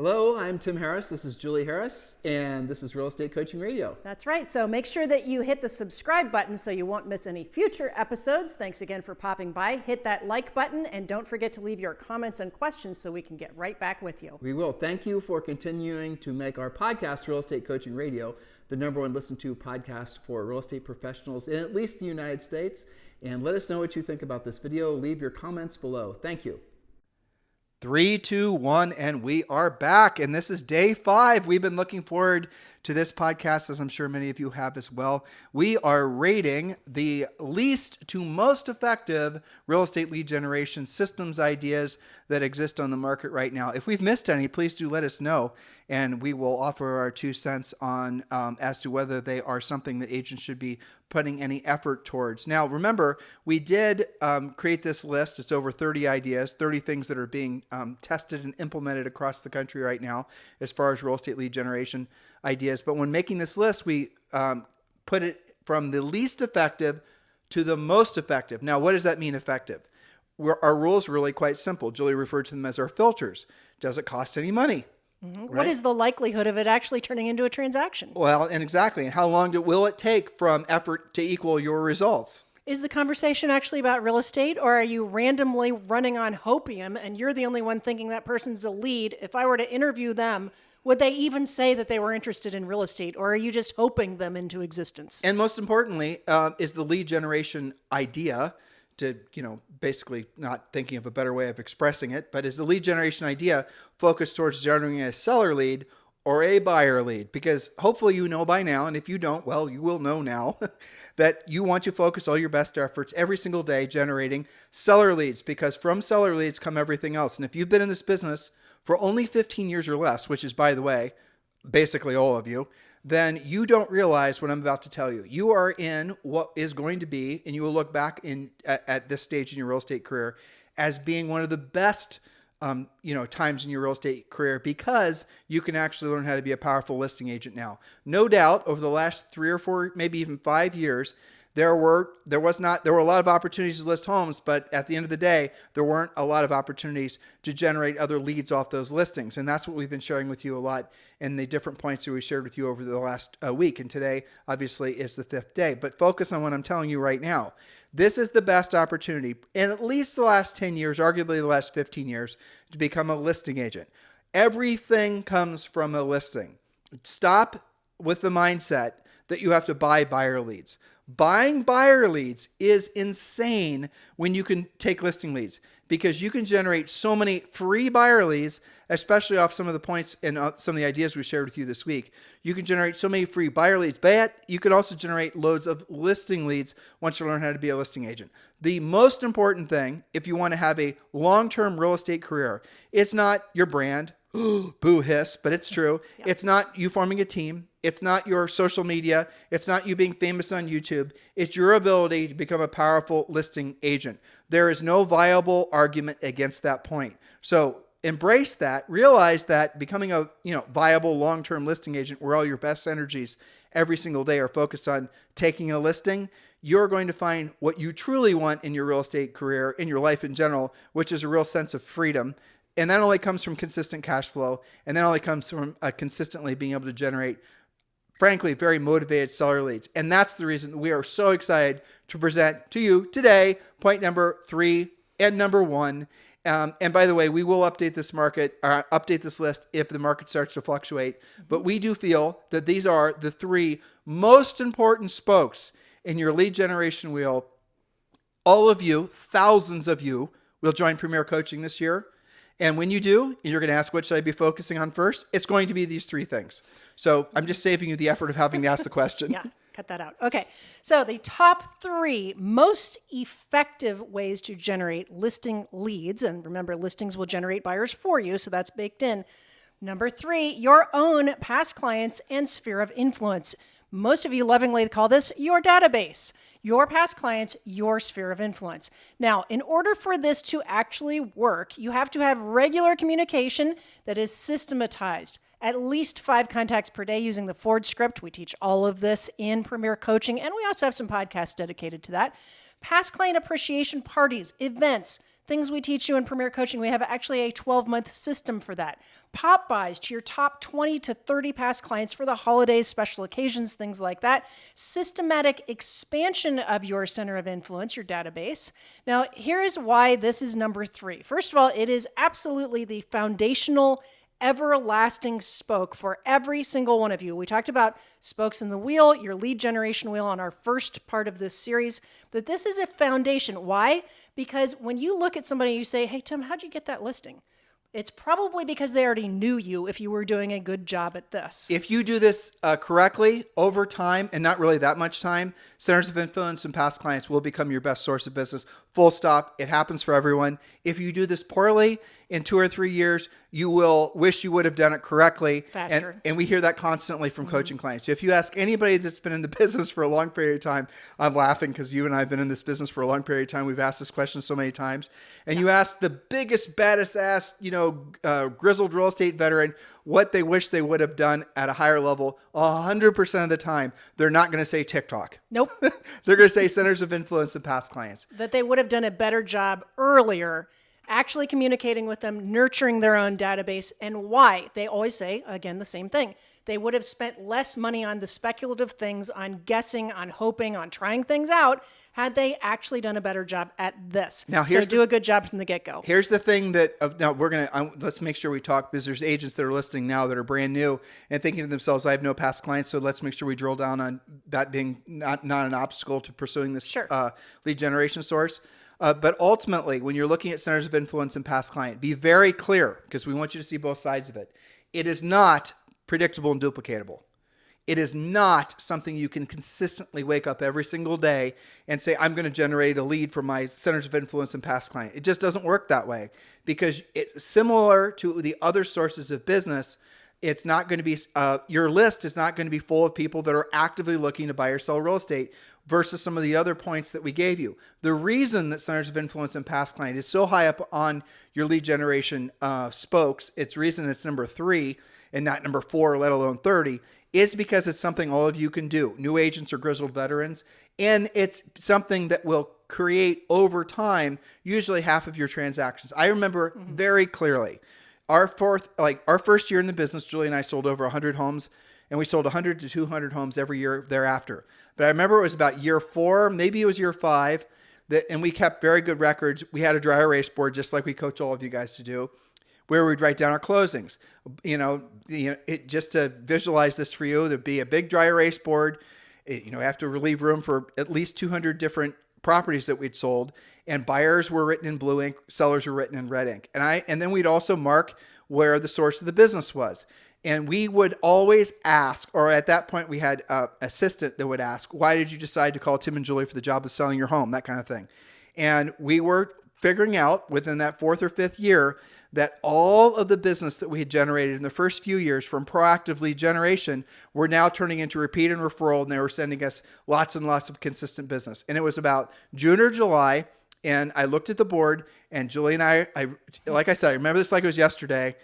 Hello, I'm Tim Harris. This is Julie Harris, and this is Real Estate Coaching Radio. That's right. So make sure that you hit the subscribe button so you won't miss any future episodes. Thanks again for popping by. Hit that like button, and don't forget to leave your comments and questions so we can get right back with you. We will. Thank you for continuing to make our podcast, Real Estate Coaching Radio, the #1 listened to podcast for real estate professionals in at least the United States. And let us know what you think about this video. Leave your comments below. Thank you. 3, 2, 1, and we are back. And this is day 5. We've been looking forward to this podcast, as I'm sure many of you have as well. We are rating the least to most effective real estate lead generation systems ideas that exist on the market right now. If we've missed any, please do let us know, and we will offer our 2 cents on as to whether they are something that agents should be putting any effort towards. Now, remember, we did create this list. It's over 30 ideas, 30 things that are being tested and implemented across the country right now as far as real estate lead generation ideas. But when making this list, we put it from the least effective to the most effective. Now, what does that mean, effective? Our rules are really quite simple. Julie referred to them as our filters. Does it cost any money? Mm-hmm. Right? What is the likelihood of it actually turning into a transaction? Well, and exactly. And how long will it take from effort to equal your results? Is the conversation actually about real estate, or are you randomly running on hopium and you're the only one thinking that person's a lead? If I were to interview them, would they even say that they were interested in real estate, or are you just hoping them into existence? And most importantly, is the lead generation idea, to, basically not thinking of a better way of expressing it, but is the lead generation idea focused towards generating a seller lead or a buyer lead? Because hopefully you know by now, and if you don't, well, you will know now, that you want to focus all your best efforts every single day generating seller leads, because from seller leads come everything else. And if you've been in this business for only 15 years or less, which is, by the way, basically all of you, then you don't realize what I'm about to tell you. You are in what is going to be, and you will look back at this stage in your real estate career as being one of the best times in your real estate career, because you can actually learn how to be a powerful listing agent now. No doubt, over the last 3 or 4, maybe even 5 years, there were a lot of opportunities to list homes, but at the end of the day, there weren't a lot of opportunities to generate other leads off those listings. And that's what we've been sharing with you a lot in the different points that we shared with you over the last week. And today, obviously, is the 5th day. But focus on what I'm telling you right now. This is the best opportunity in at least the last 10 years, arguably the last 15 years, to become a listing agent. Everything comes from a listing. Stop with the mindset that you have to buy buyer leads. Buying buyer leads is insane when you can take listing leads, because you can generate so many free buyer leads, especially off some of the points and some of the ideas we shared with you this week. You can generate so many free buyer leads, but you can also generate loads of listing leads once you learn how to be a listing agent. The most important thing, if you want to have a long-term real estate career, it's not your brand. Boo hiss, but it's true. Yeah. It's not you forming a team. It's not your social media. It's not you being famous on YouTube. It's your ability to become a powerful listing agent. There is no viable argument against that point. So embrace that. Realize that becoming a viable long-term listing agent, where all your best energies every single day are focused on taking a listing, you're going to find what you truly want in your real estate career, in your life in general, which is a real sense of freedom. And that only comes from consistent cash flow. And that only comes from consistently being able to generate, frankly, very motivated seller leads. And that's the reason we are so excited to present to you today, point number 3 and number 1. And by the way, we will update this list if the market starts to fluctuate. But we do feel that these are the 3 most important spokes in your lead generation wheel. All of you, thousands of you, will join Premier Coaching this year. And when you do, you're going to ask, what should I be focusing on first? It's going to be these 3 things. So I'm just saving you the effort of having to ask the question. Yeah, cut that out. Okay. So the top 3 most effective ways to generate listing leads. And remember, listings will generate buyers for you. So that's baked in. Number 3, your own past clients and sphere of influence. Most of you lovingly call this your database. Your past clients, your sphere of influence. Now, in order for this to actually work, you have to have regular communication that is systematized. At least 5 contacts per day using the Ford script. We teach all of this in Premier Coaching, and we also have some podcasts dedicated to that. Past client appreciation parties, events, things we teach you in Premier Coaching. We have actually a 12-month system for that. Pop buys to your top 20 to 30 past clients for the holidays, special occasions, things like that. Systematic expansion of your center of influence, your database. Now, here is why this is number 3. First of all, it is absolutely the foundational everlasting spoke for every single one of you. We talked about spokes in the wheel, your lead generation wheel on our first part of this series, but this is a foundation. Why? Because when you look at somebody, you say, hey, Tim, how'd you get that listing? It's probably because they already knew you if you were doing a good job at this. If you do this correctly over time, and not really that much time, centers of influence and past clients will become your best source of business. Full stop. It happens for everyone. If you do this poorly, in 2 or 3 years, you will wish you would have done it correctly. Faster. And we hear that constantly from coaching clients. If you ask anybody that's been in the business for a long period of time, I'm laughing because you and I have been in this business for a long period of time. We've asked this question so many times. And you ask the biggest, baddest ass, grizzled real estate veteran what they wish they would have done at a higher level. 100% of the time, they're not going to say TikTok. Nope. They're going to say centers of influence and past clients. That they would have done a better job earlier actually communicating with them, nurturing their own database, and why. They always say, again, the same thing. They would have spent less money on the speculative things, on guessing, on hoping, on trying things out, had they actually done a better job at this. Now, so do a good job from the get-go. Here's the thing that, now we're going to, let's make sure we talk, because there's agents that are listening now that are brand new and thinking to themselves, I have no past clients, so let's make sure we drill down on that being not an obstacle to pursuing this lead generation source. But ultimately, when you're looking at centers of influence and past client, be very clear, because we want you to see both sides of it. It is not predictable and duplicatable. It is not something you can consistently wake up every single day and say, I'm going to generate a lead from my centers of influence and past client. It just doesn't work that way, because it's similar to the other sources of business. It's not going to be, your list is not going to be full of people that are actively looking to buy or sell real estate versus some of the other points that we gave you. The reason that centers of influence and past client is so high up on your lead generation spokes, it's reason it's number 3 and not number 4, let alone 30, is because it's something all of you can do, new agents or grizzled veterans, and it's something that will create over time, usually half of your transactions. I remember very clearly, our first year in the business, Julie and I sold over 100 homes, and we sold 100 to 200 homes every year thereafter. But I remember it was about year 4, maybe it was year 5, and we kept very good records. We had a dry erase board, just like we coach all of you guys to do, where we'd write down our closings. Just to visualize this for you, there'd be a big dry erase board. Have to relieve room for at least 200 different properties that we'd sold, and buyers were written in blue ink, sellers were written in red ink. And then we'd also mark where the source of the business was. And we would always ask, or at that point we had an assistant that would ask, why did you decide to call Tim and Julie for the job of selling your home? That kind of thing. And we were figuring out within that 4th or 5th year that all of the business that we had generated in the first few years from proactive lead generation were now turning into repeat and referral, and they were sending us lots and lots of consistent business. And it was about June or July, and I looked at the board, and Julie and I like I said, I remember this like it was yesterday,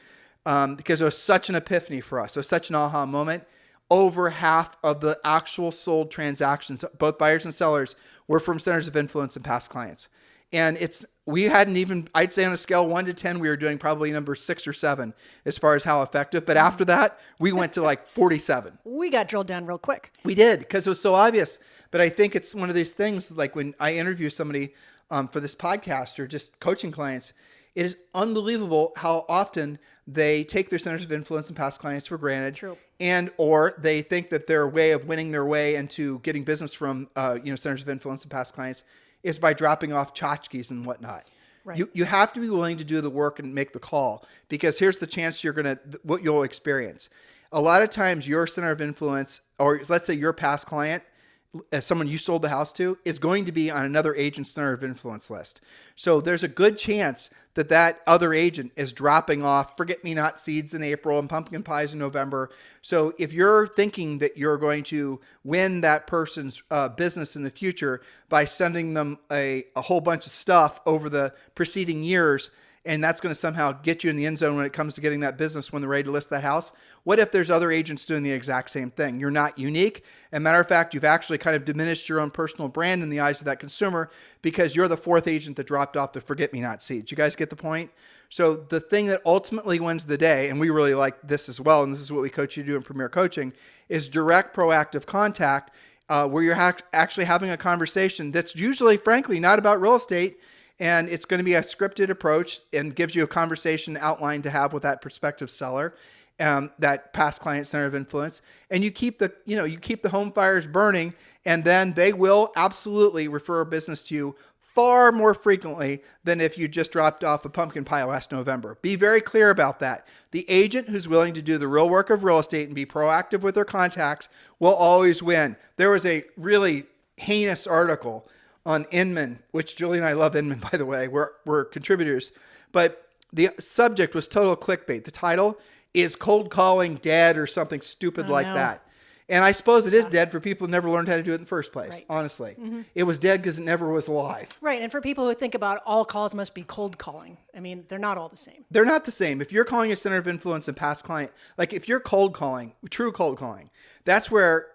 because it was such an epiphany for us. It was such an aha moment. Over half of the actual sold transactions, both buyers and sellers, were from centers of influence and past clients. And we hadn't even, I'd say on a scale 1 to 10, we were doing probably number 6 or 7 as far as how effective. But after that, we went to like 47. We got drilled down real quick. We did, because it was so obvious. But I think it's one of these things, like when I interview somebody for this podcast or just coaching clients, it is unbelievable how often they take their centers of influence and past clients for granted. True. Or they think that their way of winning their way into getting business from centers of influence and past clients is by dropping off tchotchkes and whatnot. Right. You have to be willing to do the work and make the call, because here's the chance what you'll experience. A lot of times your center of influence, or let's say your past client, as someone you sold the house to, is going to be on another agent's center of influence list. So there's a good chance that other agent is dropping off forget-me-not seeds in April and pumpkin pies in November. So if you're thinking that you're going to win that person's business in the future by sending them a whole bunch of stuff over the preceding years, and that's going to somehow get you in the end zone when it comes to getting that business when they're ready to list that house. What if there's other agents doing the exact same thing? You're not unique. As a matter of fact, you've actually kind of diminished your own personal brand in the eyes of that consumer because you're the fourth agent that dropped off the forget-me-not seat. You guys get the point? So the thing that ultimately wins the day, and we really like this as well, and this is what we coach you to do in Premier Coaching, is direct proactive contact where you're actually having a conversation that's usually, frankly, not about real estate, and it's going to be a scripted approach and gives you a conversation outline to have with that prospective seller, that past client center of influence, and you keep the home fires burning, and then they will absolutely refer a business to you far more frequently than if you just dropped off a pumpkin pie last November. Be very clear about that. The agent who's willing to do the real work of real estate and be proactive with their contacts will always win. There was a really heinous article on Inman, which Julie and I love Inman, by the way. We're contributors. But the subject was total clickbait. The title is Cold Calling Dead or something stupid like that. And I suppose it is dead for people who never learned how to do it in the first place, right. Honestly. It was dead because it never was alive. Right. And for people who think about all calls must be cold calling, I mean, they're not all the same. They're not the same. If you're calling a center of influence and past client, like if you're cold calling, true cold calling, that's where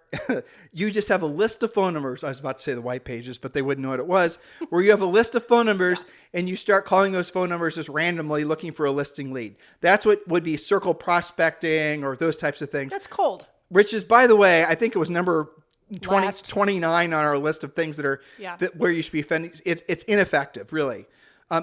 you just have a list of phone numbers. I was about to say the white pages, but they wouldn't know what it was. Where you have a list of phone numbers and you start calling those phone numbers just randomly looking for a listing lead. That's what would be circle prospecting or those types of things. That's cold. Which is, by the way, I think it was number 29 on our list of things that are where you should be offending. It's ineffective, really.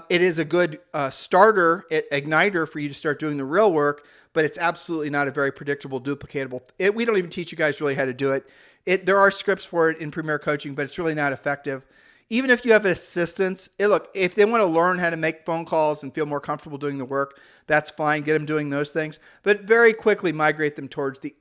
It is a good starter, igniter for you to start doing the real work, but it's absolutely not a very predictable, duplicatable. We don't even teach you guys really how to do it. There are scripts for it in Premier Coaching, but it's really not effective. Even if you have assistants, look, if they want to learn how to make phone calls and feel more comfortable doing the work, that's fine. Get them doing those things, but very quickly migrate them towards the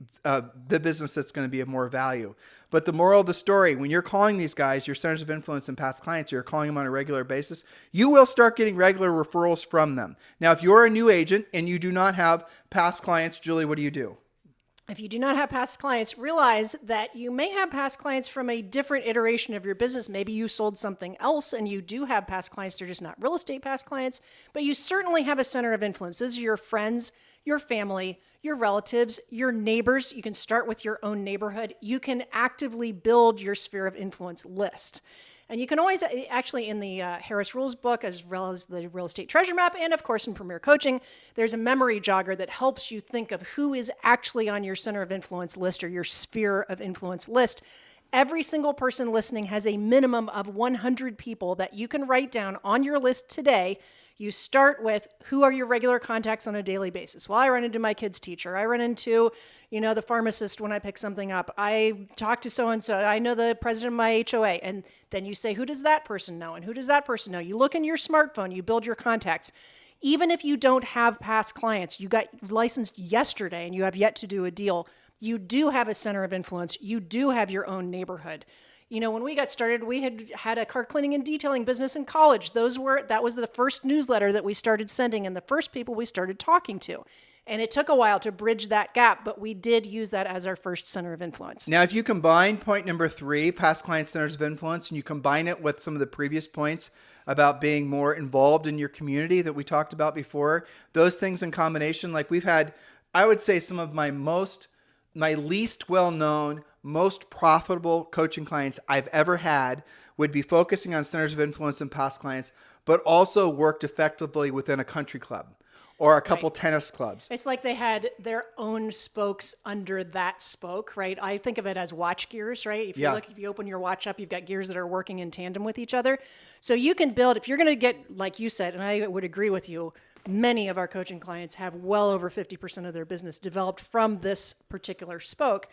business that's going to be of more value. But the moral of the story, when you're calling these guys, your centers of influence and past clients, you're calling them on a regular basis, you will start getting regular referrals from them. Now, if you're a new agent and you do not have past clients, Julie, what do you do? If you do not have past clients, realize that you may have past clients from a different iteration of your business. Maybe you sold something else and you do have past clients. They're just not real estate past clients, but you certainly have a center of influence. Those are your friends, your family, your relatives, your neighbors. You can start with your own neighborhood. You can actively build your sphere of influence list. And you can always, actually in the Harris Rules book, as well as the Real Estate Treasure Map, and of course in Premier Coaching, there's a memory jogger that helps you think of who is actually on your center of influence list or your sphere of influence list. Every single person listening has a minimum of 100 people that you can write down on your list today. You start with who are your regular contacts on a daily basis. Well, I run into my kid's teacher. I run into, the pharmacist when I pick something up. I talk to so-and-so. I know the president of my HOA. And then you say, who does that person know? And who does that person know? You look in your smartphone, you build your contacts. Even if you don't have past clients, you got licensed yesterday and you have yet to do a deal, you do have a center of influence. You do have your own neighborhood. When we got started, we had a car cleaning and detailing business in college. That was the first newsletter that we started sending and the first people we started talking to. And it took a while to bridge that gap, but we did use that as our first center of influence. Now, if you combine point number 3, past client centers of influence, and you combine it with some of the previous points about being more involved in your community that we talked about before, those things in combination, like we've had, I would say some of my least well-known, most profitable coaching clients I've ever had would be focusing on centers of influence and past clients, but also worked effectively within a country club or a couple tennis clubs. It's like they had their own spokes under that spoke, right? I think of it as watch gears, right? If you open your watch up, you've got gears that are working in tandem with each other. So you can build, if you're going to get, like you said, and I would agree with you, many of our coaching clients have well over 50% of their business developed from this particular spoke.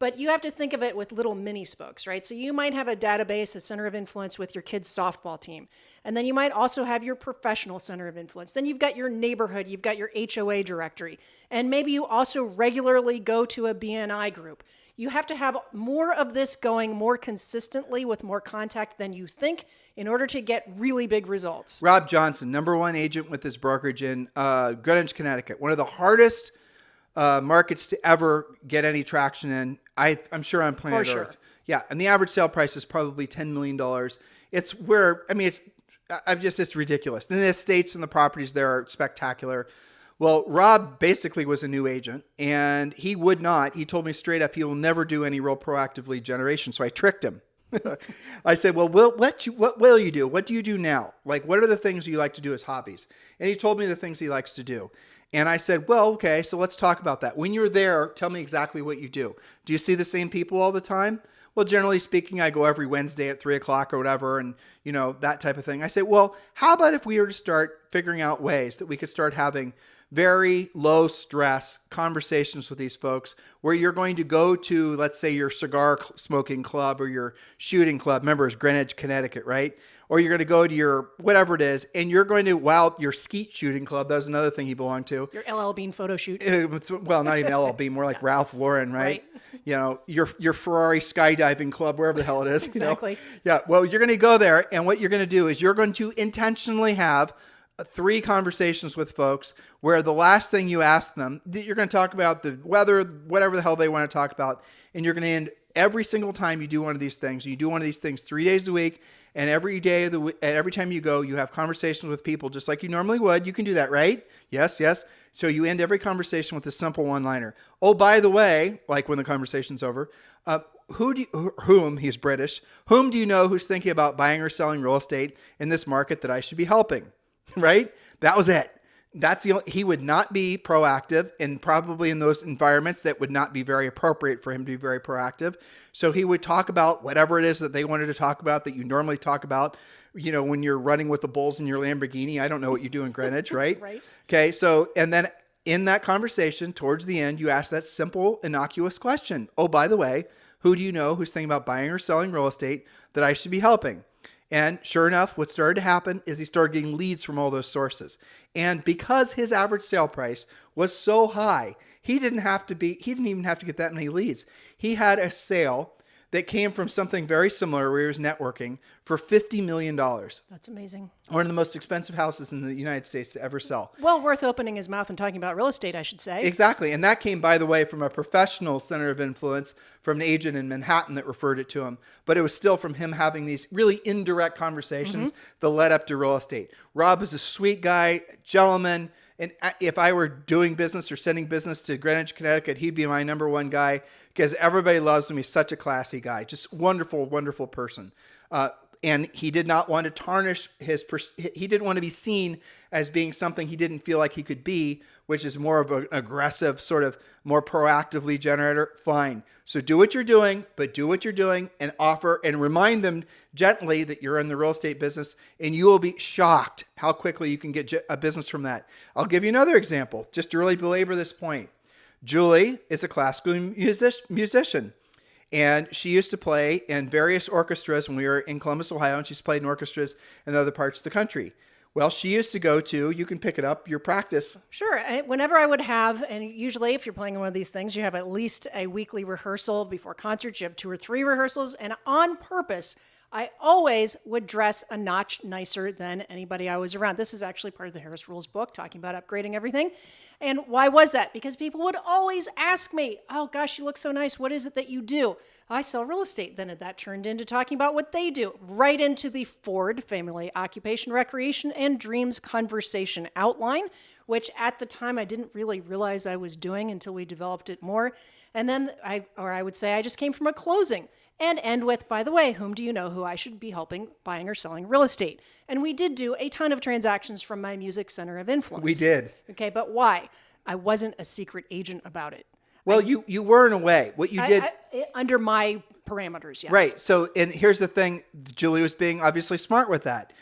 But you have to think of it with little mini spokes, right? So you might have a database, a center of influence with your kids' softball team. And then you might also have your professional center of influence. Then you've got your neighborhood, you've got your HOA directory. And maybe you also regularly go to a BNI group. You have to have more of this going more consistently with more contact than you think in order to get really big results. Rob Johnson, number 1 agent with his brokerage in Greenwich, Connecticut. One of the hardest markets to ever get any traction in, I'm sure, on planet Earth. Yeah, and the average sale price is probably $10 million. It's it's ridiculous. And the estates and the properties there are spectacular. Well, Rob basically was a new agent, and he told me straight up, he will never do any real proactive lead generation. So I tricked him. I said, well, what will you do? What do you do now? Like, what are the things you like to do as hobbies? And he told me the things he likes to do. And I said, well, okay, so let's talk about that. When you're there, tell me exactly what you do. Do you see the same people all the time? Well, generally speaking, I go every Wednesday at 3:00 or whatever, and that type of thing. I said, well, how about if we were to start figuring out ways that we could start having very low stress conversations with these folks where you're going to go to, let's say, your cigar smoking club or your shooting club. Remember, it's Greenwich, Connecticut, right? Or you're going to go to your whatever it is, and you're going to your skeet shooting club. That was another thing he belonged to. Your LL Bean photo shoot. Well, not even LL Bean, more like Ralph Lauren, right? Your Ferrari skydiving club, wherever the hell it is. Exactly. Yeah. Well, you're going to go there, and what you're going to do is you're going to intentionally have 3 conversations with folks where the last thing you ask them, you're going to talk about the weather, whatever the hell they want to talk about, and you're going to end every single time you do one of these things. You do one of these things 3 days a week, and every day of the week, every time you go, you have conversations with people just like you normally would. You can do that, right? Yes. So you end every conversation with a simple one-liner. Oh, by the way, like when the conversation's over, he's British, whom do you know who's thinking about buying or selling real estate in this market that I should be helping? Right? That was it. He would not be proactive, and probably in those environments that would not be very appropriate for him to be very proactive. So he would talk about whatever it is that they wanted to talk about that you normally talk about, when you're running with the bulls in your Lamborghini. I don't know what you do in Greenwich, right? Right. Okay. So, and then in that conversation towards the end, you ask that simple, innocuous question. Oh, by the way, who do you know who's thinking about buying or selling real estate that I should be helping? And sure enough, what started to happen is he started getting leads from all those sources. And because his average sale price was so high, he didn't even have to get that many leads. He had a sale that came from something very similar where he was networking for $50 million. That's amazing. One of the most expensive houses in the United States to ever sell. Well, worth opening his mouth and talking about real estate, I should say. Exactly. And that came, by the way, from a professional center of influence from an agent in Manhattan that referred it to him. But it was still from him having these really indirect conversations that led up to real estate. Rob is a sweet guy, gentleman. And if I were doing business or sending business to Greenwich, Connecticut, he'd be my number one guy because everybody loves him. He's such a classy guy, just wonderful, wonderful person. And he did not want to tarnish he didn't want to be seen as being something he didn't feel like he could be, which is more of an aggressive, sort of more proactive lead generator. Fine. So do what you're doing, but do what you're doing and offer and remind them gently that you're in the real estate business, and you will be shocked how quickly you can get a business from that. I'll give you another example just to really belabor this point. Julie is a classical musician. And she used to play in various orchestras when we were in Columbus, Ohio, and she's played in orchestras in other parts of the country. Well, she used to go to, you can pick it up, your practice. Sure. Whenever I would have, and usually if you're playing one of these things, you have at least a weekly rehearsal before concerts. You have 2 or 3 rehearsals. And on purpose, I always would dress a notch nicer than anybody I was around. This is actually part of the Harris Rules book, talking about upgrading everything. And why was that? Because people would always ask me, oh gosh, you look so nice. What is it that you do? I sell real estate. Then that turned into talking about what they do, right into the Ford family occupation, recreation, and dreams conversation outline, which at the time I didn't really realize I was doing until we developed it more. And then I would say I just came from a closing and end with, by the way, whom do you know who I should be helping buying or selling real estate? And we did do a ton of transactions from my music center of influence. We did. Okay, but why? I wasn't a secret agent about it. Well, you were in a way. What you did... under my parameters, yes. Right. So, and here's the thing. Julie was being obviously smart with that.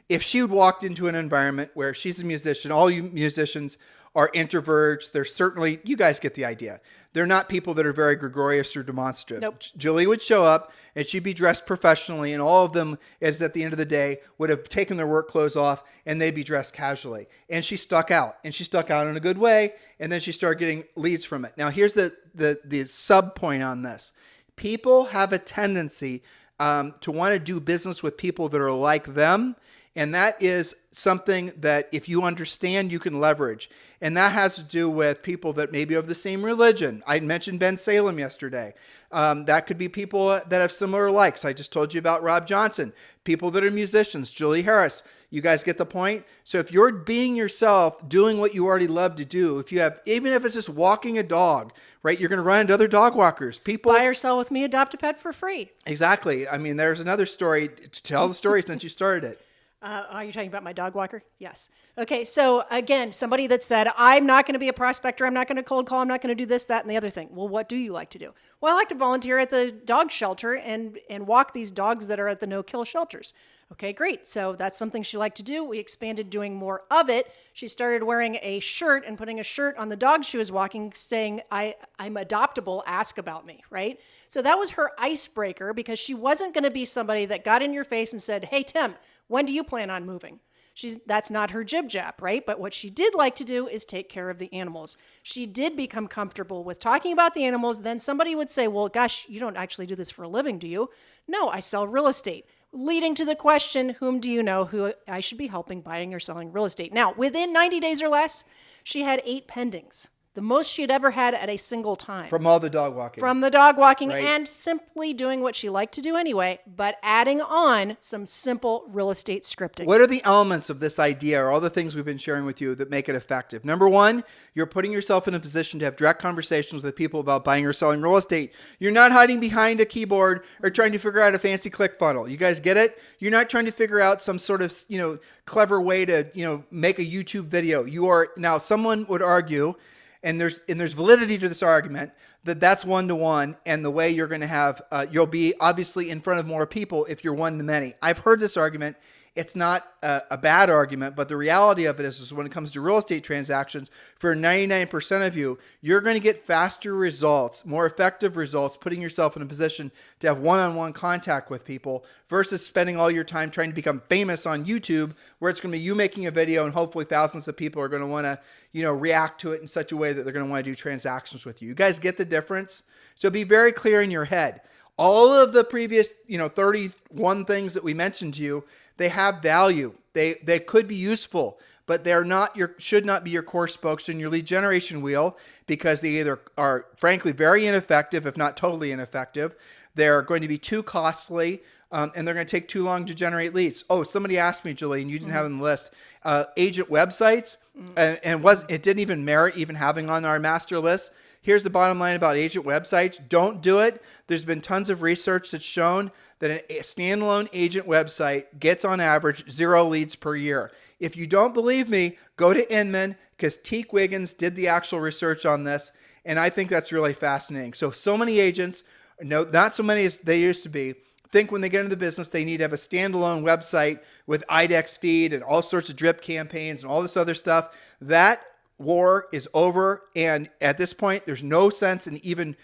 If she had walked into an environment where she's a musician, all you musicians are introverts. They're certainly, you guys get the idea. They're not people that are very gregarious or demonstrative. Nope. Julie would show up and she'd be dressed professionally, and all of them, is at the end of the day, would have taken their work clothes off and they'd be dressed casually. And she stuck out, and she stuck out in a good way. And then she started getting leads from it. Now, here's the sub point on this. People have a tendency to want to do business with people that are like them. And that is something that if you understand, you can leverage. And that has to do with people that maybe have the same religion. I mentioned Ben Salem yesterday. That could be people that have similar likes. I just told you about Rob Johnson. People that are musicians, Julie Harris. You guys get the point? So if you're being yourself, doing what you already love to do, if you have, even if it's just walking a dog, right? You're going to run into other dog walkers. People Buy or sell with me, adopt a pet for free. Exactly. I mean, there's another story. Tell the story since you started it. Are you talking about my dog walker? Yes. Okay. So again, somebody that said, I'm not going to be a prospector. I'm not going to cold call. I'm not going to do this, that, and the other thing. Well, what do you like to do? Well, I like to volunteer at the dog shelter and walk these dogs that are at the no-kill shelters. Okay, great. So that's something she liked to do. We expanded doing more of it. She started wearing a shirt and putting a shirt on the dog she was walking saying, I'm adoptable, ask about me, right? So that was her icebreaker because she wasn't going to be somebody that got in your face and said, hey, Tim, when do you plan on moving? That's not her jib-jab, right? But what she did like to do is take care of the animals. She did become comfortable with talking about the animals. Then somebody would say, well, gosh, you don't actually do this for a living, do you? No, I sell real estate. Leading to the question, whom do you know who I should be helping buying or selling real estate? Now, within 90 days or less, she had 8 pendings. The most she had ever had at a single time. From all the dog walking. From the dog walking Right. and simply doing what she liked to do anyway, but adding on some simple real estate scripting. What are the elements of this idea or all the things we've been sharing with you that make it effective? Number one, you're putting yourself in a position to have direct conversations with people about buying or selling real estate. You're not hiding behind a keyboard or trying to figure out a fancy click funnel. You guys get it? You're not trying to figure out some sort of, clever way to, make a YouTube video. You are now, someone would argue, and there's validity to this argument, that's one-to-one, and the way you're going to have, you'll be obviously in front of more people if you're one-to-many. I've heard this argument. It's not a bad argument, but the reality of it is when it comes to real estate transactions, for 99% of you, you're going to get faster results, more effective results, putting yourself in a position to have one-on-one contact with people versus spending all your time trying to become famous on YouTube, where it's going to be you making a video and hopefully thousands of people are going to want to, react to it in such a way that they're going to want to do transactions with you. You guys get the difference? So be very clear in your head. All of the previous, 31 things that we mentioned to you, they have value. They could be useful, but should not be your core spokes in your lead generation wheel because they either are frankly very ineffective, if not totally ineffective. They're going to be too costly, and they're going to take too long to generate leads. Oh, somebody asked me, Julie, and you didn't have it on the list. Agent websites, and it didn't even merit even having on our master list. Here's the bottom line about agent websites. Don't do it. There's been tons of research that's shown that a standalone agent website gets on average 0 leads per year. If you don't believe me, go to Inman because Teak Wiggins did the actual research on this. And I think that's really fascinating. So many agents, no, not so many as they used to be, think when they get into the business, they need to have a standalone website with IDEX feed and all sorts of drip campaigns and all this other stuff. That war is over. And at this point, there's no sense in even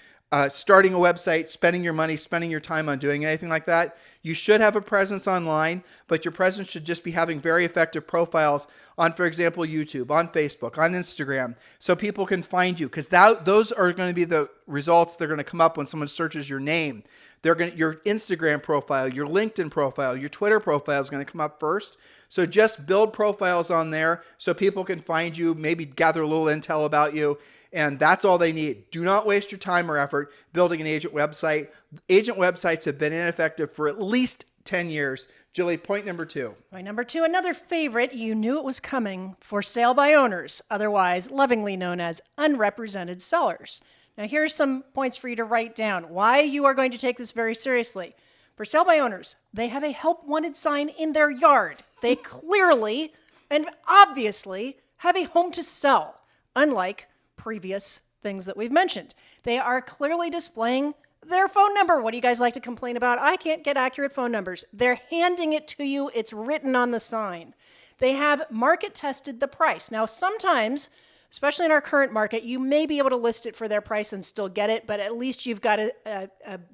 starting a website, spending your money, spending your time on doing anything like that. You should have a presence online, but your presence should just be having very effective profiles on, for example, YouTube, on Facebook, on Instagram, so people can find you because those are going to be the results that are going to come up when someone searches your name. Your Instagram profile, your LinkedIn profile, your Twitter profile is going to come up first. So just build profiles on there so people can find you, maybe gather a little intel about you. And that's all they need. Do not waste your time or effort building an agent website. Agent websites have been ineffective for at least 10 years. Julie, point number 2. Point number 2, another favorite, you knew it was coming, for sale by owners, otherwise lovingly known as unrepresented sellers. Now here's some points for you to write down. Why you are going to take this very seriously. For sale by owners, they have a help wanted sign in their yard. They clearly and obviously have a home to sell, unlike previous things that we've mentioned. They are clearly displaying their phone number. What do you guys like to complain about? I can't get accurate phone numbers. They're handing it to you. It's written on the sign. They have market tested the price. Now, sometimes, especially in our current market, you may be able to list it for their price and still get it, but at least you've got a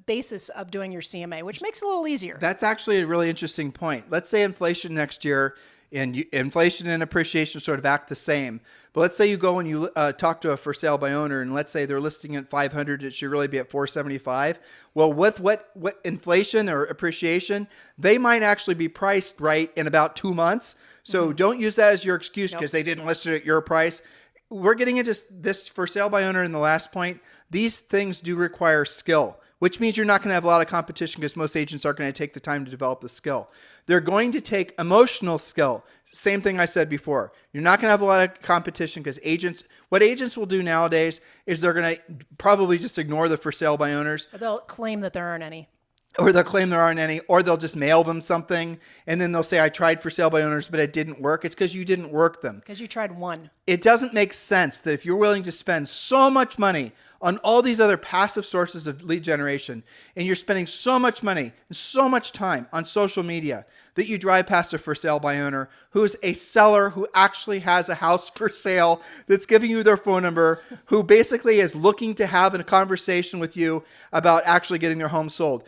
basis of doing your CMA, which makes it a little easier. That's actually a really interesting point. Let's say inflation next year And inflation and appreciation sort of act the same. But let's say you go and you talk to a for sale by owner, and let's say they're listing at 500, it should really be at 475. Well, with what inflation or appreciation, they might actually be priced right in about 2 months. So don't use that as your excuse because they didn't list it at your price. We're getting into this for sale by owner in the last point. These things do require skill, which means you're not going to have a lot of competition because most agents aren't going to take the time to develop the skill. They're going to take emotional skill. Same thing I said before. You're not going to have a lot of competition because what agents will do nowadays is they're going to probably just ignore the for sale by owners. Or they'll claim that there aren't any. Or they'll claim there aren't any, or they'll just mail them something, and then they'll say, I tried for sale by owners, but it didn't work. It's because you didn't work them. Because you tried one. It doesn't make sense that if you're willing to spend so much money on all these other passive sources of lead generation, and you're spending so much money and so much time on social media, that you drive past a for sale by owner who's a seller who actually has a house for sale, that's giving you their phone number, who basically is looking to have a conversation with you about actually getting their home sold.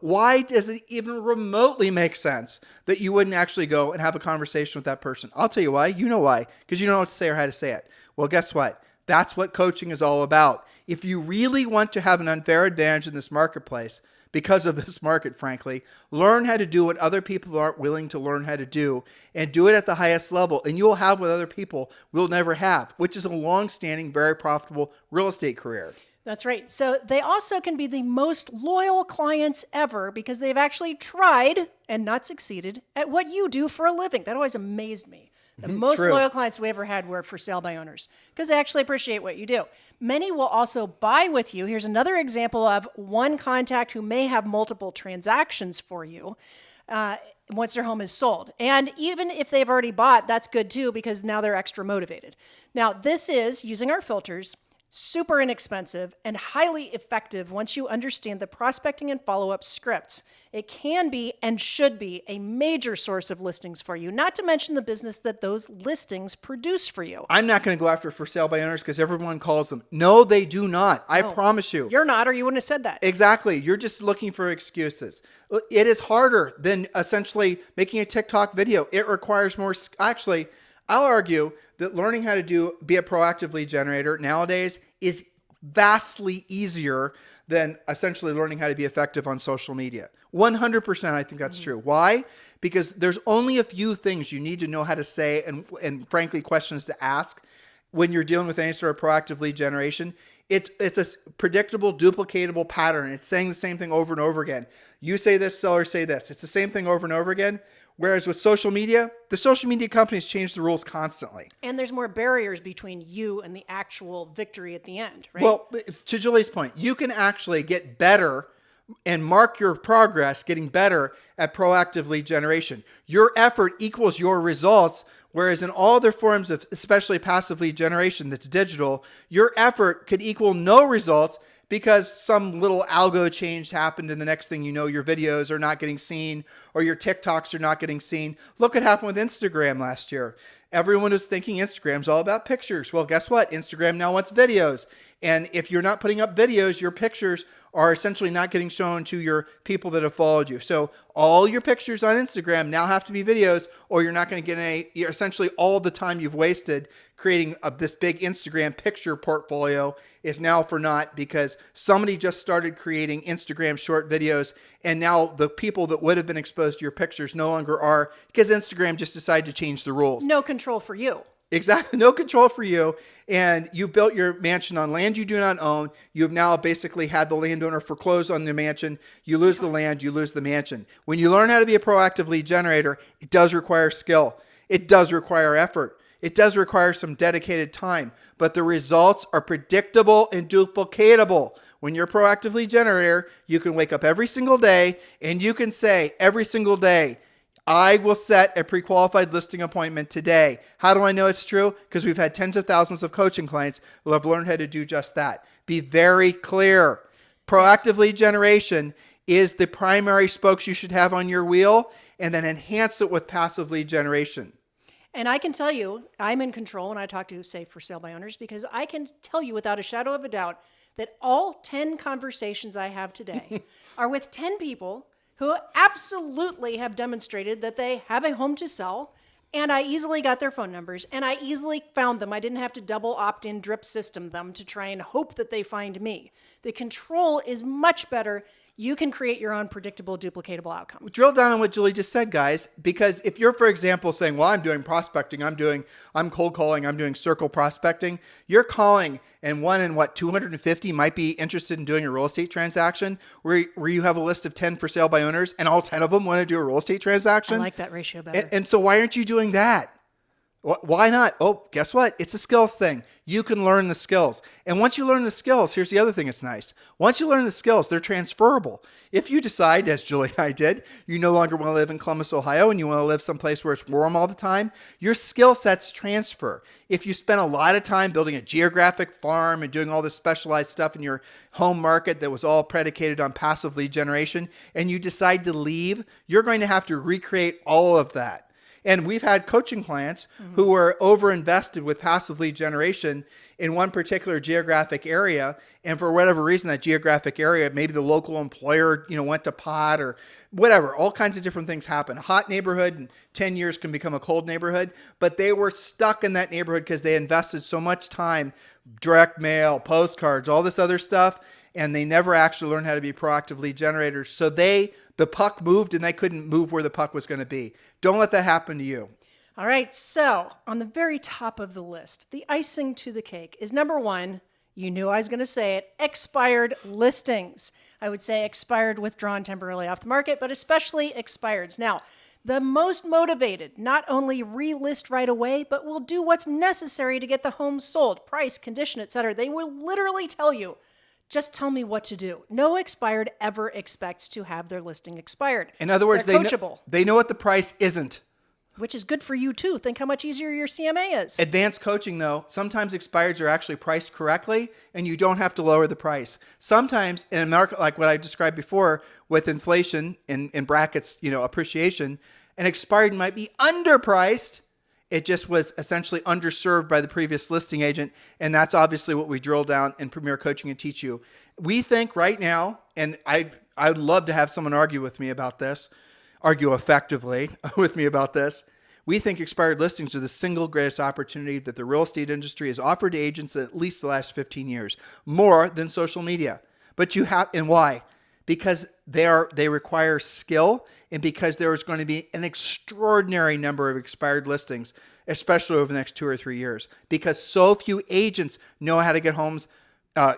Why does it even remotely make sense that you wouldn't actually go and have a conversation with that person? I'll tell you why. You know why. Because you don't know what to say or how to say it. Well, guess what? That's what coaching is all about. If you really want to have an unfair advantage in this marketplace, because of this market, frankly, learn how to do what other people aren't willing to learn how to do, and do it at the highest level. And you will have what other people will never have, which is a long-standing, very profitable real estate career. That's right. So they also can be the most loyal clients ever because they've actually tried and not succeeded at what you do for a living. That always amazed me. The most loyal clients we ever had were for sale by owners because they actually appreciate what you do. Many will also buy with you. Here's another example of one contact who may have multiple transactions for you once their home is sold. And even if they've already bought, that's good too because now they're extra motivated. Now, this is, using our filters, super inexpensive and highly effective once you understand the prospecting and follow-up scripts. It can be and should be a major source of listings for you, not to mention the business that those listings produce for you. I'm not going to go after for sale by owners because everyone calls them. No, they do not. I promise you. You're not, or you wouldn't have said that. Exactly. You're just looking for excuses. It is harder than essentially making a TikTok video. It requires more. Actually, I'll argue that learning how to be a proactive lead generator nowadays is vastly easier than essentially learning how to be effective on social media. 100%, I think that's true. Why? Because there's only a few things you need to know how to say and frankly, questions to ask when you're dealing with any sort of proactive lead generation. It's a predictable, duplicatable pattern. It's saying the same thing over and over again. You say this, sellers say this. It's the same thing over and over again. Whereas with social media, the social media companies change the rules constantly. And there's more barriers between you and the actual victory at the end, right? Well, to Julie's point, you can actually get better and mark your progress getting better at proactive lead generation. Your effort equals your results, whereas in all other forms of especially passive lead generation that's digital, your effort could equal no results because some little algo change happened and the next thing you know, your videos are not getting seen or your TikToks are not getting seen. Look what happened with Instagram last year. Everyone was thinking Instagram's all about pictures. Well, guess what? Instagram now wants videos. And if you're not putting up videos, your pictures are essentially not getting shown to your people that have followed you. So all your pictures on Instagram now have to be videos, or you're not going to get essentially all the time you've wasted creating this big Instagram picture portfolio is now for naught because somebody just started creating Instagram short videos, and now the people that would have been exposed to your pictures no longer are because Instagram just decided to change the rules. No control for you. Exactly. No control for you. And you built your mansion on land you do not own. You've now basically had the landowner foreclose on the mansion. You lose the land, you lose the mansion. When you learn how to be a proactive lead generator, it does require skill. It does require effort. It does require some dedicated time, but the results are predictable and duplicatable. When you're a proactive lead generator, you can wake up every single day and you can say every single day, I will set a pre-qualified listing appointment today. How do I know it's true? Because we've had tens of thousands of coaching clients who have learned how to do just that. Be very clear. Proactive lead generation is the primary spokes you should have on your wheel, and then enhance it with passive lead generation. And I can tell you, I'm in control when I talk to, say, for sale by owners, because I can tell you without a shadow of a doubt that all 10 conversations I have today are with 10 people who absolutely have demonstrated that they have a home to sell, And I easily got their phone numbers, and I easily found them. I didn't have to double opt-in drip system them to try and hope that they find me. The control is much better. You can create your own predictable, duplicatable outcome. Drill down on what Julie just said, guys, because if you're, for example, saying, well, I'm doing prospecting, I'm cold calling, I'm doing circle prospecting, you're calling and 250 might be interested in doing a real estate transaction where you have a list of 10 for sale by owners and all 10 of them want to do a real estate transaction. I like that ratio better. And so why aren't you doing that? Why not? Oh, guess what? It's a skills thing. You can learn the skills. And once you learn the skills, here's the other thing that's nice. Once you learn the skills, they're transferable. If you decide, as Julie and I did, you no longer want to live in Columbus, Ohio, and you want to live someplace where it's warm all the time, your skill sets transfer. If you spend a lot of time building a geographic farm and doing all this specialized stuff in your home market that was all predicated on passive lead generation, and you decide to leave, you're going to have to recreate all of that. And we've had coaching clients who were overinvested with passive lead generation in one particular geographic area. And for whatever reason, that geographic area, maybe the local employer, went to pot or whatever, all kinds of different things happen. A hot neighborhood in 10 years can become a cold neighborhood, but they were stuck in that neighborhood because they invested so much time, direct mail, postcards, all this other stuff. And they never actually learned how to be proactive lead generators. So the puck moved and they couldn't move where the puck was going to be. Don't let that happen to you. All right. So on the very top of the list, the icing to the cake is number one. You knew I was going to say it. Expired listings. I would say expired, withdrawn temporarily off the market, but especially expireds. Now, the most motivated not only relist right away, but will do what's necessary to get the home sold, price, condition, etc. They will literally tell you, just tell me what to do. No expired ever expects to have their listing expired. In other words, They're coachable. They know what the price isn't. Which is good for you too. Think how much easier your CMA is. Advanced coaching, though, sometimes expireds are actually priced correctly and you don't have to lower the price. Sometimes in a market like what I described before with inflation in brackets, appreciation, an expired might be underpriced. It just was essentially underserved by the previous listing agent. And that's obviously what we drill down in Premier Coaching and teach you. We think right now, and I'd love to have someone argue effectively with me about this. We think expired listings are the single greatest opportunity that the real estate industry has offered to agents in at least the last 15 years, more than social media. But and why? Because they require skill and because there is going to be an extraordinary number of expired listings, especially over the next 2 or 3 years, because so few agents know how to get homes,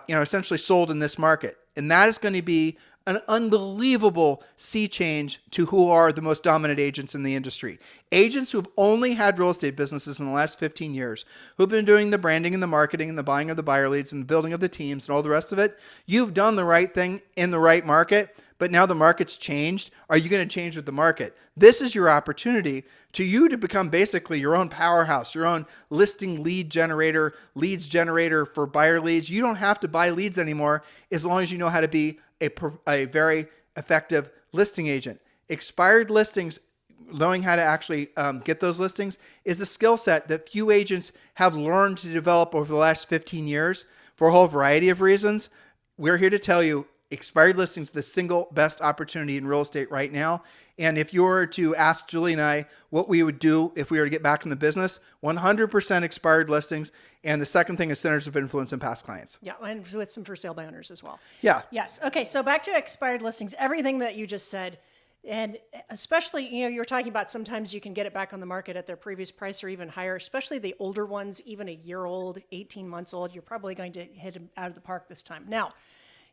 essentially sold in this market. And that is going to be an unbelievable sea change to who are the most dominant agents in the industry. Agents who've only had real estate businesses in the last 15 years, who've been doing the branding and the marketing and the buying of the buyer leads and the building of the teams and all the rest of it. You've done the right thing in the right market, but now the market's changed. Are you going to change with the market? This is your opportunity to become basically your own powerhouse, your own listing leads generator for buyer leads. You don't have to buy leads anymore as long as you know how to be a very effective listing agent. Expired listings, knowing how to actually get those listings, is a skill set that few agents have learned to develop over the last 15 years for a whole variety of reasons. We're here to tell you expired listings are the single best opportunity in real estate right now. And if you were to ask Julie and I what we would do if we were to get back in the business, 100% expired listings. And the second thing is centers of influence and past clients. Yeah, and with some for sale by owners as well. Yeah. Yes. Okay, so back to expired listings, everything that you just said, and especially, you're talking about sometimes you can get it back on the market at their previous price or even higher, especially the older ones, even a year old, 18 months old, you're probably going to hit them out of the park this time. Now,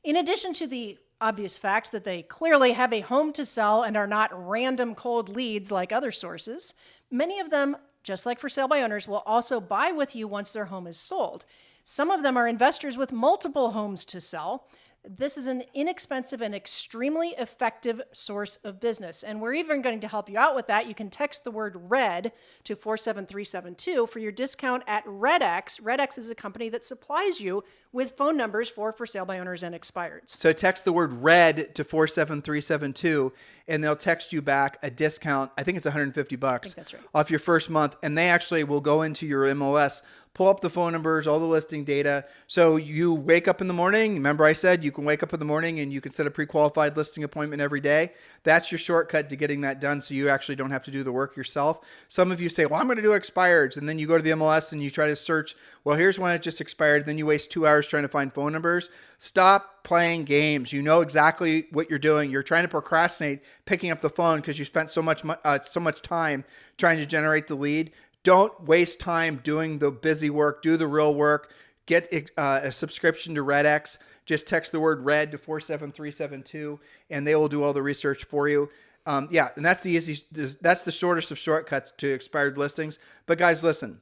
in addition to the obvious fact that they clearly have a home to sell and are not random cold leads like other sources, many of them, just like for sale by owners, will also buy with you once their home is sold. Some of them are investors with multiple homes to sell. This is an inexpensive and extremely effective source of business. And we're even going to help you out with that. You can text the word RED to 47372 for your discount at RedX. RedX is a company that supplies you with phone numbers for sale by owners and expireds. So text the word RED to 47372 and they'll text you back a discount. I think it's $150 I think that's right. off your first month. And they actually will go into your MLS, pull up the phone numbers, all the listing data. So you wake up in the morning. Remember I said you can wake up in the morning and you can set a pre-qualified listing appointment every day. That's your shortcut to getting that done, so you actually don't have to do the work yourself. Some of you say, well, I'm going to do expireds. And then you go to the MLS and you try to search, well, here's one that just expired. Then you waste 2 hours trying to find phone numbers. Stop playing games. You know exactly what you're doing. You're trying to procrastinate picking up the phone because you spent so much time trying to generate the lead. Don't waste time doing the busy work. Do the real work. Get a subscription to RedX. Just text the word RED to 47372, and they will do all the research for you. And that's that's the shortest of shortcuts to expired listings. But guys, listen,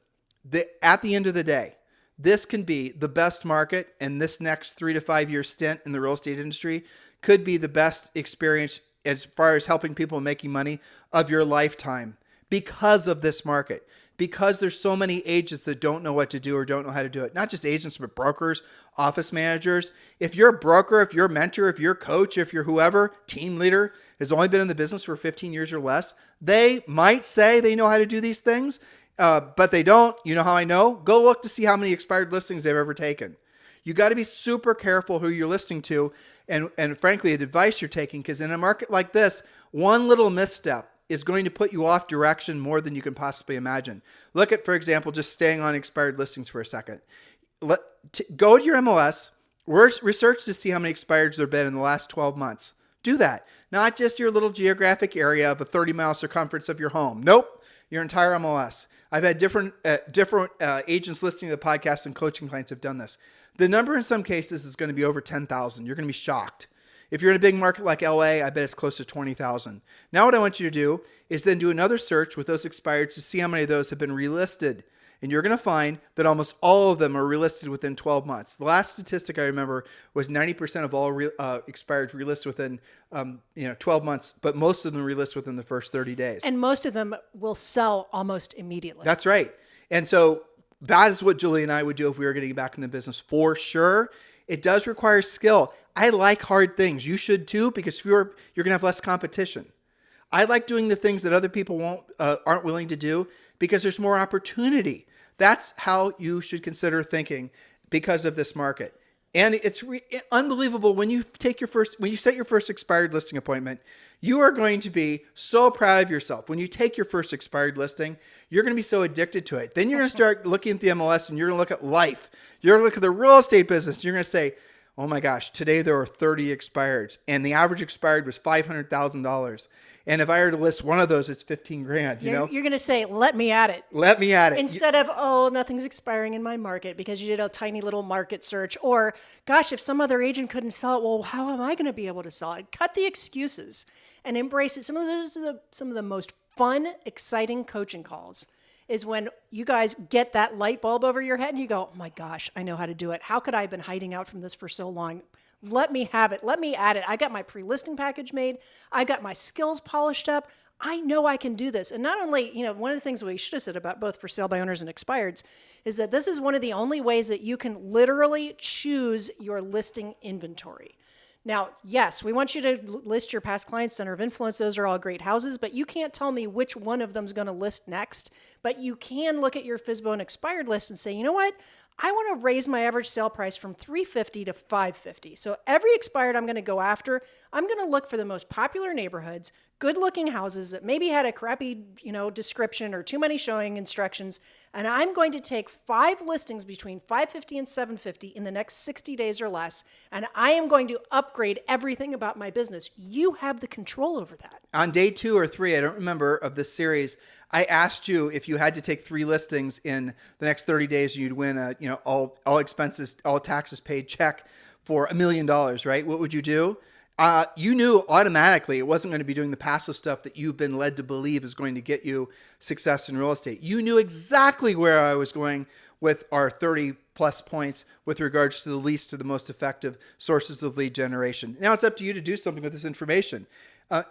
at the end of the day, this can be the best market, and this next 3 to 5 year stint in the real estate industry could be the best experience as far as helping people making money of your lifetime because of this market. Because there's so many agents that don't know what to do or don't know how to do it. Not just agents, but brokers, office managers. If you're a broker, if you're a mentor, if you're a coach, if you're whoever, team leader, has only been in the business for 15 years or less, they might say they know how to do these things, but they don't. You know how I know? Go look to see how many expired listings they've ever taken. You got to be super careful who you're listening to and frankly, the advice you're taking, because in a market like this, one little misstep is going to put you off direction more than you can possibly imagine. Look at, for example, just staying on expired listings for a second. Go to your MLS, research to see how many expireds there have been in the last 12 months. Do that. Not just your little geographic area of a 30-mile circumference of your home. Nope, your entire MLS. I've had different agents listening to the podcast and coaching clients have done this. The number in some cases is going to be over 10,000. You're going to be shocked. If you're in a big market like LA, I bet it's close to 20,000. Now what I want you to do is then do another search with those expireds to see how many of those have been relisted. And you're going to find that almost all of them are relisted within 12 months. The last statistic I remember was 90% of all expireds relist within 12 months, but most of them relist within the first 30 days. And most of them will sell almost immediately. That's right. And so that is what Julie and I would do if we were getting back in the business for sure. It does require skill. I like hard things. You should too, because you're going to have less competition. I like doing the things that other people aren't willing to do because there's more opportunity. That's how you should consider thinking because of this market. And it's unbelievable when you set your first expired listing appointment, you are going to be so proud of yourself. When you take your first expired listing, you're going to be so addicted to it. Then you're going to start looking at the MLS and you're going to look at life. You're going to look at the real estate business. You're going to say, oh my gosh, today there were 30 expireds and the average expired was $500,000. And if I were to list one of those, it's 15 grand, you know? You're going to say, let me at it. Let me at it. Instead of, oh, nothing's expiring in my market because you did a tiny little market search. Or, gosh, if some other agent couldn't sell it, well, how am I going to be able to sell it? Cut the excuses and embrace it. Some of the most fun, exciting coaching calls is when you guys get that light bulb over your head and you go, oh my gosh, I know how to do it. How could I have been hiding out from this for so long? Let me have it. Let me add it. I got my pre-listing package made. I got my skills polished up. I know I can do this. And not only, one of the things we should have said about both for sale by owners and expireds is that this is one of the only ways that you can literally choose your listing inventory. Now, yes, we want you to list your past clients, center of influence. Those are all great houses, but you can't tell me which one of them is going to list next. But you can look at your FSBO and expired list and say, you know what? I want to raise my average sale price from $350 to $550. So every expired I'm going to go after, I'm going to look for the most popular neighborhoods, good-looking houses that maybe had a crappy, description or too many showing instructions, and I'm going to take 5 listings between $550 and $750 in the next 60 days or less, and I am going to upgrade everything about my business. You have the control over that. On day 2 or 3, I don't remember, of this series, I asked you if you had to take 3 listings in the next 30 days, you'd win a, all expenses, all taxes paid check for $1 million, right? What would you do? You knew automatically it wasn't going to be doing the passive stuff that you've been led to believe is going to get you success in real estate. You knew exactly where I was going with our 30 plus points with regards to the least to the most effective sources of lead generation. Now it's up to you to do something with this information.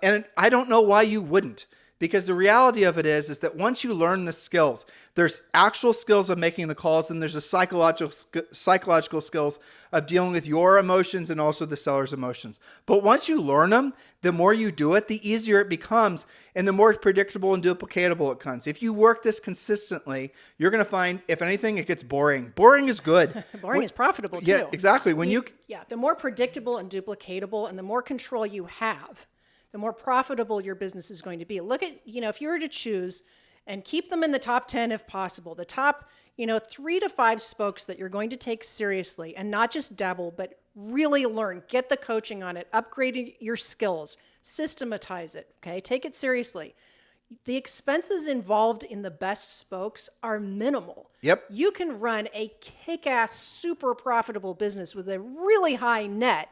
And I don't know why you wouldn't. Because the reality of it is that once you learn the skills, there's actual skills of making the calls, and there's a psychological skills of dealing with your emotions and also the seller's emotions. But once you learn them, the more you do it, the easier it becomes, and the more predictable and duplicatable it becomes. If you work this consistently, you're going to find, if anything, it gets boring. Boring is good. Boring is profitable too. Yeah, exactly. The more predictable and duplicatable and the more control you have, the more profitable your business is going to be. Look at, if you were to choose and keep them in the top 10 if possible, the top, 3 to 5 spokes that you're going to take seriously and not just dabble, but really learn, get the coaching on it, upgrade your skills, systematize it, okay? Take it seriously. The expenses involved in the best spokes are minimal. Yep. You can run a kick-ass, super profitable business with a really high net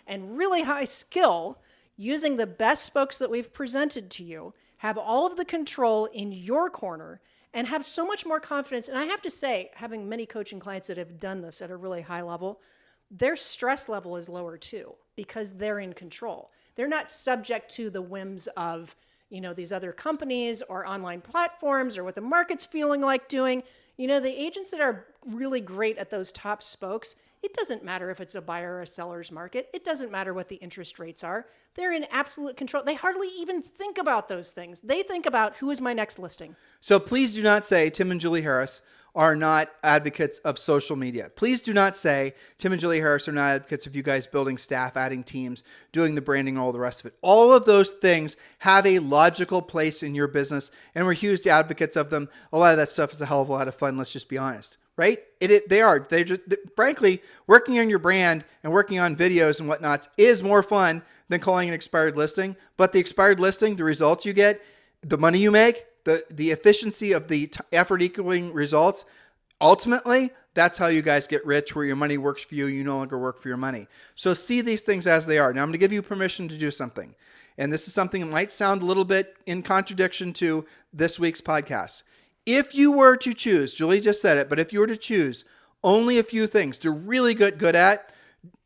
and really high skill using the best spokes that we've presented to you, have all of the control in your corner, and have so much more confidence. And I have to say, having many coaching clients that have done this at a really high level, their stress level is lower too, because they're in control. They're not subject to the whims of, these other companies or online platforms or what the market's feeling like doing. The agents that are really great at those top spokes, it doesn't matter if it's a buyer or a seller's market. It doesn't matter what the interest rates are. They're in absolute control. They hardly even think about those things. They think about who is my next listing. So please do not say Tim and Julie Harris are not advocates of social media. Please do not say Tim and Julie Harris are not advocates of you guys building staff, adding teams, doing the branding, all the rest of it. All of those things have a logical place in your business, and we're huge advocates of them. A lot of that stuff is a hell of a lot of fun. Let's just be honest. Right? They are. They just, frankly, working on your brand and working on videos and whatnots is more fun than calling an expired listing. But the expired listing, the results you get, the money you make, the efficiency of the effort equaling results, ultimately, that's how you guys get rich, where your money works for you. You no longer work for your money. So see these things as they are. Now I'm going to give you permission to do something. And this is something that might sound a little bit in contradiction to this week's podcast. If you were to choose, Julie just said it, but if you were to choose only a few things to really get good at,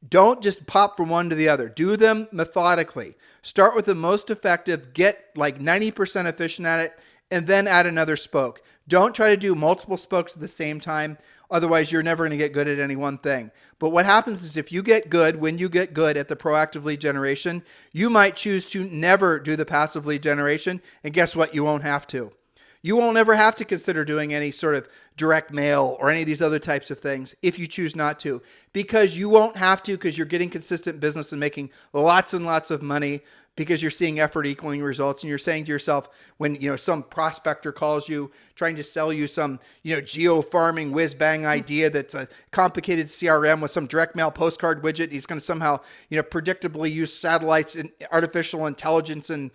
don't just pop from one to the other. Do them methodically. Start with the most effective, get like 90% efficient at it, and then add another spoke. Don't try to do multiple spokes at the same time. Otherwise, you're never going to get good at any one thing. But what happens is if you get good, when you get good at the proactive lead generation, you might choose to never do the passive lead generation. And guess what? You won't have to. You won't ever have to consider doing any sort of direct mail or any of these other types of things if you choose not to, because you won't have to, because you're getting consistent business and making lots and lots of money, because you're seeing effort equaling results, and you're saying to yourself, when some prospector calls you trying to sell you some geo farming whiz bang idea that's a complicated CRM with some direct mail postcard widget, he's going to somehow predictably use satellites and artificial intelligence and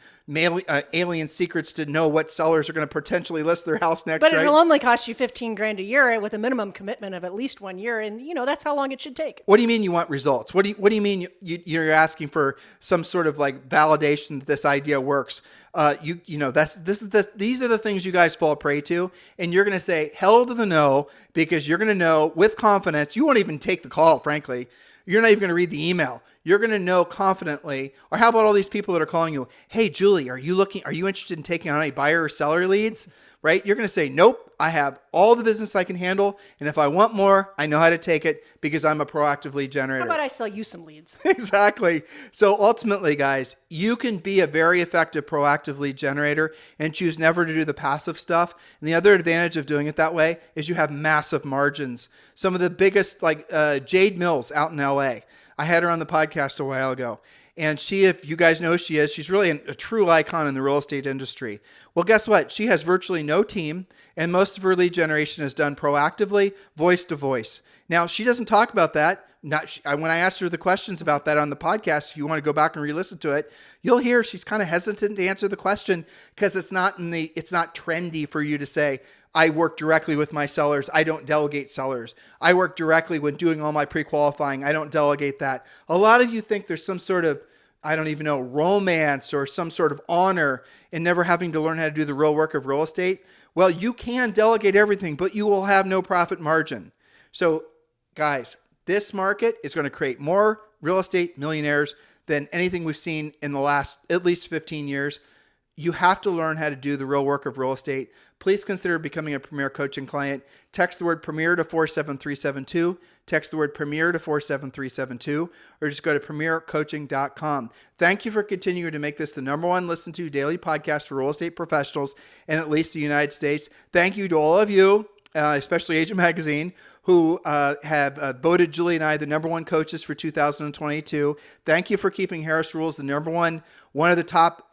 alien secrets to know what sellers are going to potentially list their house next. But it'll only cost you $15,000 a year with a minimum commitment of at least 1 year, and that's how long it should take. What do you mean you want results? What do you mean you're asking for some sort of like validation that this idea works? These are the things you guys fall prey to, and you're going to say hell to the no, because you're going to know with confidence. You won't even take the call, frankly. You're not even going to read the email. You're going to know confidently. Or how about all these people that are calling you? Hey, Julie, are you interested in taking on any buyer or seller leads? Right? You're going to say, nope, I have all the business I can handle. And if I want more, I know how to take it because I'm a proactive lead generator. How about I sell you some leads? Exactly. So ultimately, guys, you can be a very effective proactive lead generator and choose never to do the passive stuff. And the other advantage of doing it that way is you have massive margins. Some of the biggest, like Jade Mills out in LA. I had her on the podcast a while ago. And she, if you guys know who she is, she's really a true icon in the real estate industry. Well, guess what? She has virtually no team, and most of her lead generation is done proactively, voice to voice. Now, she doesn't talk about that. When I asked her the questions about that on the podcast, if you want to go back and re-listen to it, you'll hear she's kind of hesitant to answer the question because it's not trendy for you to say, I work directly with my sellers. I don't delegate sellers. I work directly when doing all my pre-qualifying. I don't delegate that. A lot of you think there's some sort of, romance or some sort of honor in never having to learn how to do the real work of real estate. Well, you can delegate everything, but you will have no profit margin. So, guys, this market is going to create more real estate millionaires than anything we've seen in the last at least 15 years. you have to learn how to do the real work of real estate. Please consider becoming a Premier Coaching client. Text the word Premier to 47372. Text the word Premier to 47372, or just go to premiercoaching.com. Thank you for continuing to make this the #1 listened to daily podcast for real estate professionals in at least the United States. Thank you to all of you, especially Agent Magazine, who have voted Julie and I the #1 coaches for 2022. Thank you for keeping Harris Rules the #1, one of the top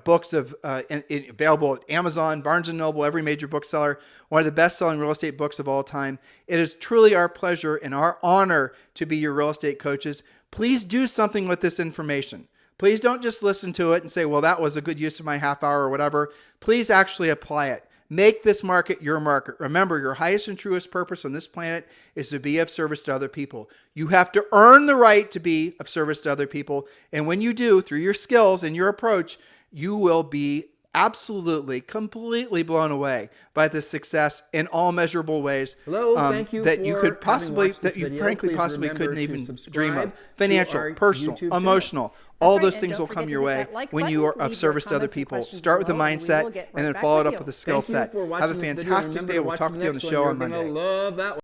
books of available at Amazon, Barnes & Noble, every major bookseller, one of the best-selling real estate books of all time. It is truly our pleasure and our honor to be your real estate coaches. Please do something with this information. Please don't just listen to it and say, well, that was a good use of my half hour or whatever. Please actually apply it. Make this market your market. Remember, your highest and truest purpose on this planet is to be of service to other people. You have to earn the right to be of service to other people. And when you do, through your skills and your approach, you will be absolutely, completely blown away by the success in all measurable ways. Hello, thank you that you for could possibly, having watched this that you video. frankly Please possibly remember couldn't to even subscribe dream of. to Financial, our personal, YouTube channel. emotional, all That's right, those and things don't will forget come to your hit way that like when button, you are leave of your service to other comments and people. questions Start with the below, and we mindset will get and then right follow back it with up with you. a skill Thank you set. for Have a watching this video. fantastic Remember day. to We'll watch talk the to you on the next one. show You're on gonna Monday. love that one.